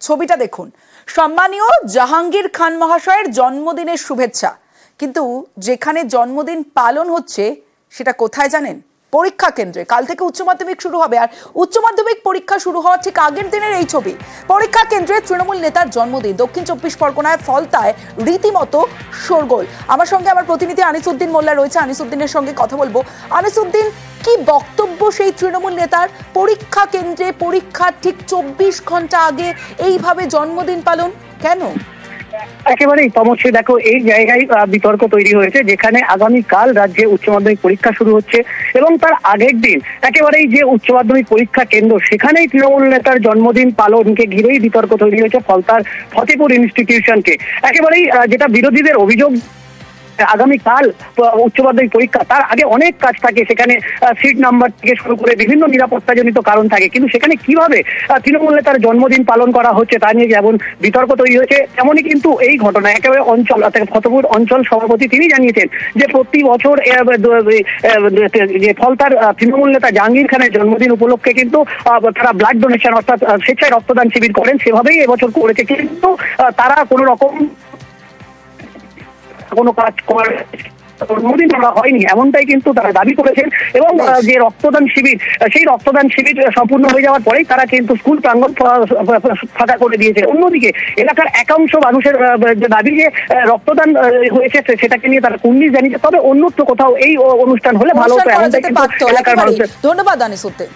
ছবিটা দেখুন, সম্মানীয় জাহাঙ্গীর খান মহাশয়ের জন্মদিনের শুভেচ্ছা। কিন্তু যেখানে জন্মদিন পালন হচ্ছে সেটা কোথায় জানেন? পরীক্ষা কেন্দ্রে। কাল থেকে উচ্চ মাধ্যমিক শুরু হবে, আর উচ্চ মাধ্যমিক পরীক্ষা শুরু হওয়ার ঠিক আগের দিনের এই ছবি। পরীক্ষা কেন্দ্রে তৃণমূল নেতার জন্মদিন। দক্ষিণ 24 পরগনায় ফলতায় রীতিমতো শোরগোল। আমার সঙ্গে আমার প্রতিনিধি আনিসুদ্দিন মোল্লা রয়েছে, আনিসুদ্দিনের সঙ্গে কথা বলবো। আনিসুদ্দিন, কি বক্তব্য সেই তৃণমূল নেতার? পরীক্ষা কেন্দ্রে পরীক্ষার ঠিক 24 ঘন্টা আগে এইভাবে জন্মদিন পালন কেন? একেবারেই তমস্যা। দেখো, এই জায়গায় বিতর্ক তৈরি হয়েছে, যেখানে আগামীকাল রাজ্যে উচ্চ মাধ্যমিক পরীক্ষা শুরু হচ্ছে এবং তার আগের দিন একেবারেই যে উচ্চ মাধ্যমিক পরীক্ষা কেন্দ্র, সেখানেই তৃণমূল নেতার জন্মদিন পালনকে ঘিরেই বিতর্ক তৈরি হয়েছে ফলতার ফতেপুর ইনস্টিটিউশনকে। একেবারেই যেটা বিরোধীদের অভিযোগ, আগামীকাল উচ্চ মাধ্যমিক পরীক্ষা, তার আগে অনেক কাজ থাকে, সেখানে সিট নাম্বার থেকে শুরু করে বিভিন্ন নিরাপত্তাজনিত কারণ থাকে, কিন্তু সেখানে কিভাবে তৃণমূল নেতার জন্মদিন পালন করা হচ্ছে তা নিয়ে যেমন বিতর্ক তৈরি হয়েছে, তেমনই কিন্তু এই ঘটনা একেবারে অঞ্চল ফতেপুর অঞ্চল সভাপতি তিনি জানিয়েছেন যে প্রতি বছর যে ফলতার তৃণমূল নেতা জাহাঙ্গীর খানের জন্মদিন উপলক্ষে কিন্তু তারা ব্লাড ডোনেশন অর্থাৎ স্বেচ্ছায় রক্তদান শিবির করেন, সেভাবেই এবছর করেছে। কিন্তু তারা কোনো রকম কোনো কাজ জন্মদিন করা হয়নি, এমনটাই কিন্তু তারা দাবি করেছেন। এবং যে রক্তদান শিবির, সেই রক্তদান শিবির সম্পূর্ণ হয়ে যাওয়ার পরেই তারা কিন্তু স্কুল প্রাঙ্গণ ফাঁকা করে দিয়েছে। অন্যদিকে এলাকার একাংশ মানুষের যে দাবি যে রক্তদান হয়েছে সেটাকে নিয়ে তারা কুর্নিশ জানিয়েছে, তবে অন্যত্র কোথাও এই অনুষ্ঠান হলে ভালো হতো। ধন্যবাদ আনিসুদ্দিন।